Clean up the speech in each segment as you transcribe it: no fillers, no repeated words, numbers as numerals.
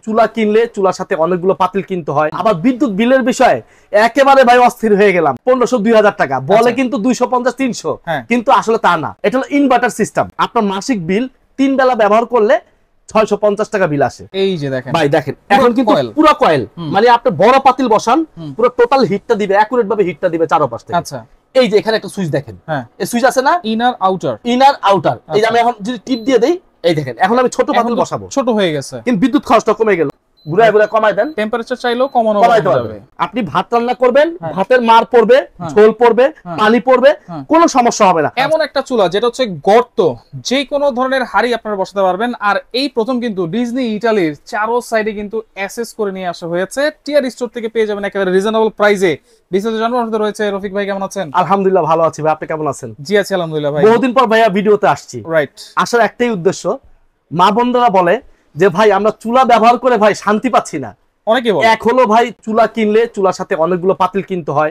চুলা কিনলে চুলার সাথে অনেকগুলো পাতিল কিনতে হয়, আবার বিদ্যুৎ বিলের বিষয়ে একেবারে ভাই অস্থির হয়ে গেলাম। 1500-2000 টাকা বলে কিন্তু 250-300, কিন্তু আসলে তা না। এটা হলো ইনভার্টার সিস্টেম। আপনার মাসিক বিল 3 বেলা ব্যবহার করলে 650 টাকা বিল আসে। এই যে দেখেন ভাই দেখেন, এখন কিন্তু পুরো কয়েল, মানে আপনি বড় পাতিল বসান, পুরো টোটাল হিটটা দিবে, অ্যাকুরেট ভাবে হিটটা দিবে চারপাশ থেকে। আচ্ছা, এই যে এখানে একটা সুইচ দেখেন, এই সুইচ আছে না, ইনার আউটার, ইনার আউটার। এই যে আমি এখন যদি টিপ দিয়ে দেই, এই দেখেন এখন আমি ছোট পাতিল বসাবো, ছোট হয়ে গেছে, কিন্তু বিদ্যুৎ খরচটা কমে গেল। ঘুরায় ঘুরায় কমায় দেন, টেম্পারেচার চাইলেও কমানো যাবে। আপনি ভাত রান্না করবেন, ভাতের মার পড়বে, ঝোল পড়বে, পানি পড়বে, কোনো সমস্যা হবে না। এমন একটা চুলা যেটা হচ্ছে গর্ত, যে কোনো ধরনের হাড়ি আপনারা বসাতে পারবেন। আর এই প্রথম কিন্তু ডিজনি ইটালির চারো সাইডে কিন্তু অ্যাসেস করে নিয়ে আসা হয়েছে। টিআর স্টোর থেকে পেয়ে যাবেন একেবারে রিজনেবল প্রাইসে। বিস্তারিত জানার অনুরোধ রয়েছে। রফিক ভাই কেমন আছেন? আলহামদুলিল্লাহ ভালো আছি ভাই, আপনি কেমন আছেন? জি আছি আলহামদুলিল্লাহ ভাই। বহুদিন পর ভাইয়া ভিডিওতে আসছি। রাইট, আসার একটাই উদ্দেশ্য, মা বোনরা বলে যে ভাই আমরা চুলা ব্যবহার করে ভাই শান্তি পাচ্ছি না। অনেকে বলে এক হলো ভাই চুলা কিনলে চুলার সাথে অনেকগুলো পাতিল কিনতে হয়,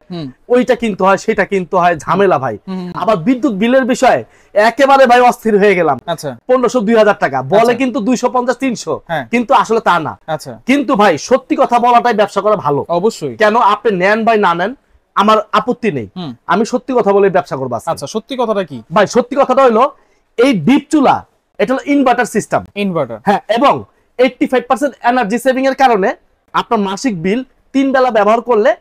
ওইটা কিনতে হয়, সেটা কিনতে হয়, ঝামেলা ভাই। আবার বিদ্যুৎ বিলের বিষয়ে একেবারে ভাই অস্থির হয়ে গেলাম। আচ্ছা, 1500-2000 টাকা বলে কিন্তু 250-300, কিন্তু আসলে তা না। আচ্ছা, কিন্তু ভাই সত্যি কথা বলাটাই ব্যবসা করা ভালো। অবশ্যই। কেন আপনি নেন ভাই না নেন আমার আপত্তি নেই, আমি সত্যি কথা বলে ব্যবসা করবো। আচ্ছা, সত্যি কথাটা কি ভাই? সত্যি কথাটা হলো এই ডিপ চুলা, এটা হলো ইনভার্টার সিস্টেম। ইনভার্টার, হ্যাঁ, এবং 85% এনার্জি সেভিং এর কারণে আপনার মাসিক বিল 3 বেলা ব্যবহার করলে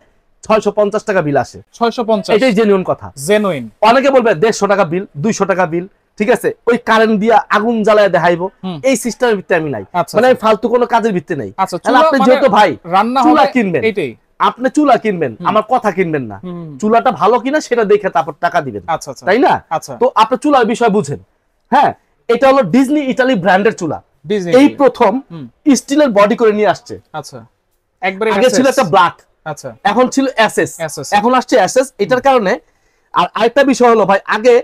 650 টাকা বিল আসে। 650, এটাই জেনুইন কথা। জেনুইন। অনেকে বলবে 150 টাকা বিল, 200 টাকা বিল, ঠিক আছে, ওই কারেন্ট দিয়া আগুন জ্বালায় দেখাইবো, এই সিস্টেমের ভিত্তিতে আমি নাই, মানে আমি ফালতু কোনো কাজের ভিত্তি নেই। আপনি যেহেতু ভাই রান্না চুলা কিনবেন, আপনি চুলা কিনবেন, আমার কথা কিনবেন না, চুলাটা ভালো কিনা সেটা দেখে তারপর টাকা দিবেন, তাই না? তো আপনি চুলার বিষয় বুঝেন। হ্যাঁ, এটা হলো ডিজনি ইটালি ব্র্যান্ডের চুলা, এই প্রথম স্টিলের বডি করে নিয়ে আসছে। আচ্ছা, একবারে আগে ছিল একটা ব্ল্যাক, আচ্ছা, এখন ছিল এসএস, এখন আসছে এসএস। এটার কারণে আর আরেকটা বিষয় হলো ভাই, আগে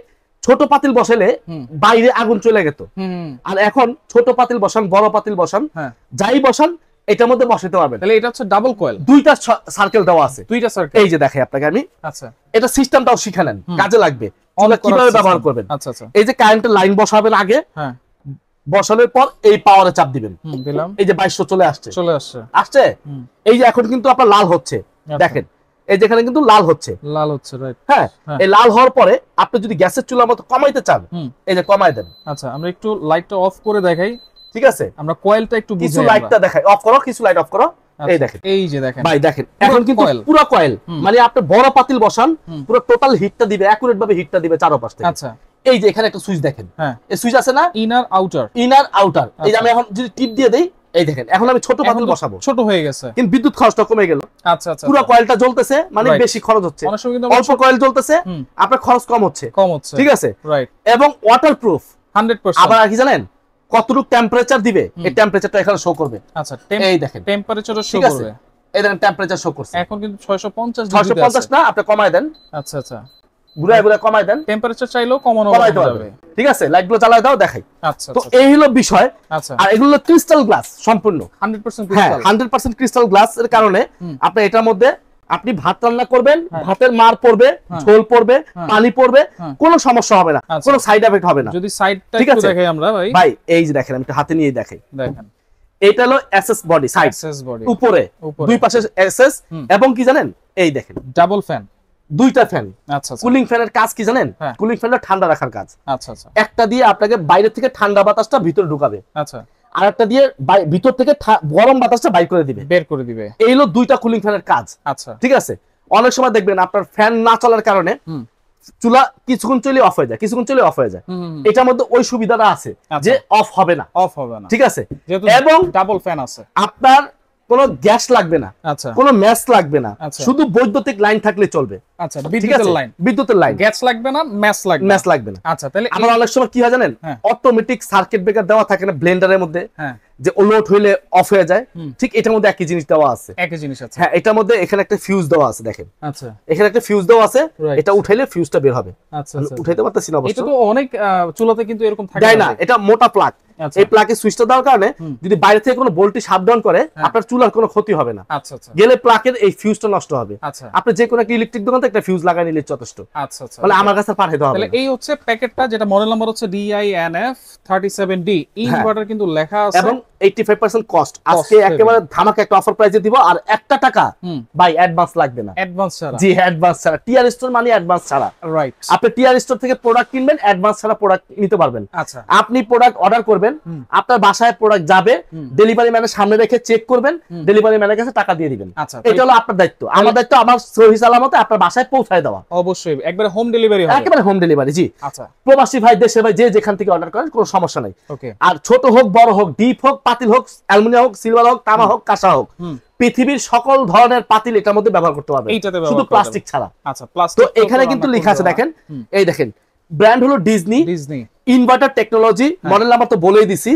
ছোট পাতিল বসালে বাইরে আগুন চলে যেত, আর এখন ছোট পাতিল বসান, বড় পাতিল বসান, যাই বসান এটার মধ্যে বসাতে পারবেন। তাহলে এটা হচ্ছে ডাবল কয়েল, দুইটা সার্কেল দেওয়া আছে, দুইটা সার্কেল। এই যে দেখাই আপনাকে আমি। আচ্ছা, এটা সিস্টেমটাও শিখে নেন, কাজে লাগবে, কিভাবে ব্যবহার করবেন। আচ্ছা আচ্ছা, এই যে কারেন্টের লাইন বসাবেন আগে, বসানোর পর এই পাওয়ারে চাপ দিবেন, দিলাম, এই যে 2200 চলে আসছে, আসছে। এই যে এখন কিন্তু আপনার লাল হচ্ছে, দেখেন এই যেখানে কিন্তু লাল হচ্ছে, রাইট। হ্যাঁ, এই লাল হওয়ার পরে আপনি যদি গ্যাসের চুলার মতো কমাইতে চান, এই যে কমাই দেন। আচ্ছা, আমরা একটু লাইটটা অফ করে দেখাই, ঠিক আছে? আমরা কয়েলটা একটু বুঝাই, কিছু লাইটটা দেখাই, অফ করো, কিছু লাইট অফ করো। এই দেখেন, এই যে দেখেন ভাই দেখেন, এখন কিন্তু পুরো কয়েল, মানে আপনি বড় পাতিল বসান, পুরো টোটাল হিটটা দিবে, অ্যাকুরেট ভাবে হিটটা দিবে চারপাশ থেকে। আচ্ছা, এই যে এখানে একটা সুইচ দেখেন, এই সুইচ আছে না, ইনার আউটার, ইনার আউটার। এই যে আমি এখন যদি টিপ দিয়ে দেই, এই দেখেন এখন আমি ছোট পাতিল বসাবো, ছোট হয়ে গেছে, কিন্তু বিদ্যুৎ খরচটা কমে গেল। আচ্ছা আচ্ছা, পুরো কয়েলটা জ্বলতেছে, মানে বেশি খরচ হচ্ছে, অল্প কয়েল জ্বলতেছে, আপনার খরচ কম হচ্ছে, ঠিক আছে? রাইট, এবং ওয়াটারপ্রুফ 100%। আবার কি জানেন কতটুকু টেম্পারেচার দিবে, এই টেম্পারেচারটা এখানে শো করবে। আচ্ছা, এই দেখেন টেম্পারেচারও শো করবে, এই দেখেন টেম্পারেচার শো করছে। এখন কিন্তু 650 650 না, আপনি কমায় দেন। আচ্ছা আচ্ছা, ঘুরায় ঘুরায় কমায় দেন, টেম্পারেচার চাইলেও কমানো যাবে, ঠিক আছে? লাইটগুলো জ্বালায় দাও, দেখাই। আচ্ছা, তো এই হলো বিষয়। আচ্ছা, আর এগুলো ক্রিস্টাল গ্লাস, সম্পূর্ণ 100% ক্রিস্টাল, 100% ক্রিস্টাল গ্লাস এর কারণে আপনি এটার মধ্যে আপনি ভাত রান্না করবেন, ভাতের মার পড়বে, ঝোল পড়বে, পানি পড়বে, কোনো সমস্যা হবে না, কোনো সাইড এফেক্ট হবে না। যদি সাইডটা একটু দেখাই আমরা ভাই, এই যে দেখেন, আমি হাতে নিয়ে দেখাই, দেখেন এটা হলো এসএস বডি, সাইড উপরে দুই পাশে এসএস, এবং কি জানেন, এই দেখেন ডাবল ফ্যান, দুইটা ফ্যান। আচ্ছা, কুলিং ফ্যানের কাজ কি জানেন? কুলিং ফ্যানটা ঠান্ডা রাখার কাজ। আচ্ছা আচ্ছা, একটা দিয়ে আপনাকে বাইরে থেকে ঠান্ডা বাতাসটা ভিতরে ঢুকাবে, আচ্ছা, আর একটা দিয়ে ভিতর থেকে গরম বাতাসটা বের করে দিবে। এই হলো দুইটা কুলিং ফ্যানের কাজ। আচ্ছা, ঠিক আছে? অনেক সময় দেখবেন আপনার ফ্যান না চলার কারণে চুলা কিছুক্ষণ চলে অফ হয়ে যায়, কিছুক্ষণ চলে অফ হয়ে যায়। এটার মধ্যে ওই সুবিধাটা আছে যে অফ হবে না, ঠিক আছে? এবং ডাবল ফ্যান আছে, আপনার কোনো গ্যাস লাগবে না, আচ্ছা, কোনো ম্যাচ লাগবে না, শুধু বৈদ্যুতিক লাইন থাকলে চলবে। আচ্ছা, বিদ্যুতের লাইন, গ্যাস লাগবে না, ম্যাচ লাগবে না। আচ্ছা, তাহলে আমার অনেক সময় কি হয় জানেন, অটোমেটিক সার্কিট ব্রেকার দেওয়া থাকে না ব্লেন্ডারের মধ্যে, যে লোড হইলে অফ হয়ে যায়, ঠিক এটার মধ্যে একই জিনিস দেওয়া আছে, একই জিনিস আছে। হ্যাঁ, এটার মধ্যে এখানে একটা ফিউজ দেওয়া আছে, দেখেন। আচ্ছা, এখানে একটা ফিউজ দেওয়া আছে, এটা উঠাইলে ফিউজটা বের হবে। আচ্ছা, উঠাইতে পারতেছি না অবশ্য, এটা তো অনেক চুলাতে কিন্তু এরকম থাকে না, এটা মোটা প্লাগ। এই প্লাগে সুইচটা দেওয়ার কারণে যদি বাইরে থেকে কোনো ভোল্টেজ আপ ডাউন করে, আপনার চুলার কোনো ক্ষতি হবে না। আচ্ছা আচ্ছা, গেলে প্লাগের এই ফিউজটা নষ্ট হবে। আচ্ছা, আপনি যে কোনো একটা ইলেকট্রিক দোকান থেকে একটা ফিউজ লাগাই নিলে যথেষ্ট। আচ্ছা আচ্ছা, মানে আমার কাছে পাঠাইতে হবে। তাহলে এই হচ্ছে প্যাকেটটা, যেটা মডেল নাম্বার হচ্ছে DINF 37D, ইনভার্টার কিন্তু লেখা আছে, এবং 85% কস্ট আজকে একেবারে ধামাকা একটা অফার প্রাইসে দিব আর 1 টাকা ভাই অ্যাডভান্স লাগবে না অ্যাডভান্স ছাড়া জি অ্যাডভান্স ছাড়া টিআর স্টোর মানে অ্যাডভান্স ছাড়া রাইট আপনি টিআর স্টোর থেকে প্রোডাক্ট কিনবেন অ্যাডভান্স ছাড়া প্রোডাক্ট নিতে পারবেন আচ্ছা আপনি প্রোডাক্ট অর্ডার করবেন আপনার বাসায় প্রোডাক্ট যাবে ডেলিভারি ম্যানের সামনে রেখে চেক করবেন ডেলিভারি ম্যানের কাছে টাকা দিয়ে দিবেন আচ্ছা এটা হলো আপনার দায়িত্ব আমার দায়িত্ব আমার সহি সালামতে আপনার বাসায় পৌঁছায় দেওয়া অবশ্যই একবারে হোম ডেলিভারি হবে একেবারে হোম ডেলিভারি জি আচ্ছা প্রবাসী ভাই দেশে ভাই যে যেখান থেকে অর্ডার করেন কোনো সমস্যা নাই ওকে আর ছোট হোক বড় হোক ডিপ হোক পাতিল হোক অ্যালুমিনিয়াম হোক সিলভার হোক তামা হোক কাঁসা হোক পৃথিবীর সকল ধরনের পাতিল এটার মধ্যে ব্যবহার করতে পারবেন শুধু প্লাস্টিক ছাড়া আচ্ছা প্লাস্টিক তো এখানে কিন্তু লেখা আছে দেখেন এই দেখেন ব্র্যান্ড হলো Disney inverter technology model number তো বলেই দিছি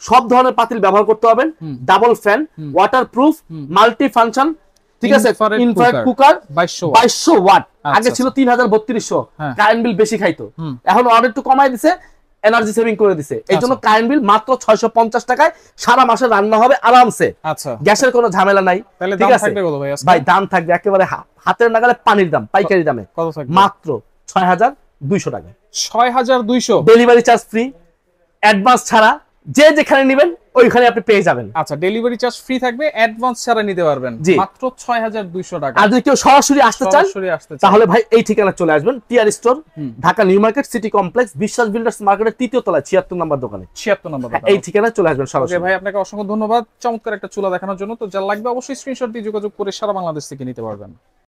সব ধরনের পাতিল ব্যবহার করতে পারবেন double fan waterproof multi function ঠিক আছে ইনফ্রারেড কুকার 2200 ওয়াট আগে ছিল 3300 কারেন্ট বিল বেশি খাইতো এখন অর্ডার একটু কমাই দিছে এনার্জি সেভিং করে দিছে এই জন্য কারেন্ট বিল মাত্র 650 টাকায় সারা মাসে রান্না হবে আরামসে আচ্ছা গ্যাসের কোনো ঝামেলা নাই ঠিক আছে ভাই দাম থাকবে একেবারে হাতের নাগালে পানির দাম পাইকারি দামে কত থাকবে মাত্র 6200 টাকা 6200 ডেলিভারি চার্জ ফ্রি অ্যাডভান্স ছাড়া যে যেখানে নেবেন ওইখানে আপনি পেয়ে যাবেন আচ্ছা ডেলিভারি চার্জ ফ্রি থাকবে অ্যাডভান্স ছাড়া নিতে পারবেন মাত্র 6200 টাকা আর যদি কেউ সরাসরি আসতে চান তাহলে ভাই এই ঠিকানা চলে আসবেন TR store Dhaka new market city complex Biswas builders মার্কেটের 3য় তলায় 76 নম্বর দোকানে 76 নম্বর দোকানে এই ঠিকানা চলে আসবেন সরাসরি ওকে ভাই আপনাকে অসংখ্য ধন্যবাদ চমৎকার একটা চুলা দেখানোর জন্য তো যা লাগবে অবশ্যই স্ক্রিনশট দিয়ে যোগাযোগ করে সারা বাংলাদেশ থেকে নিতে পারবেন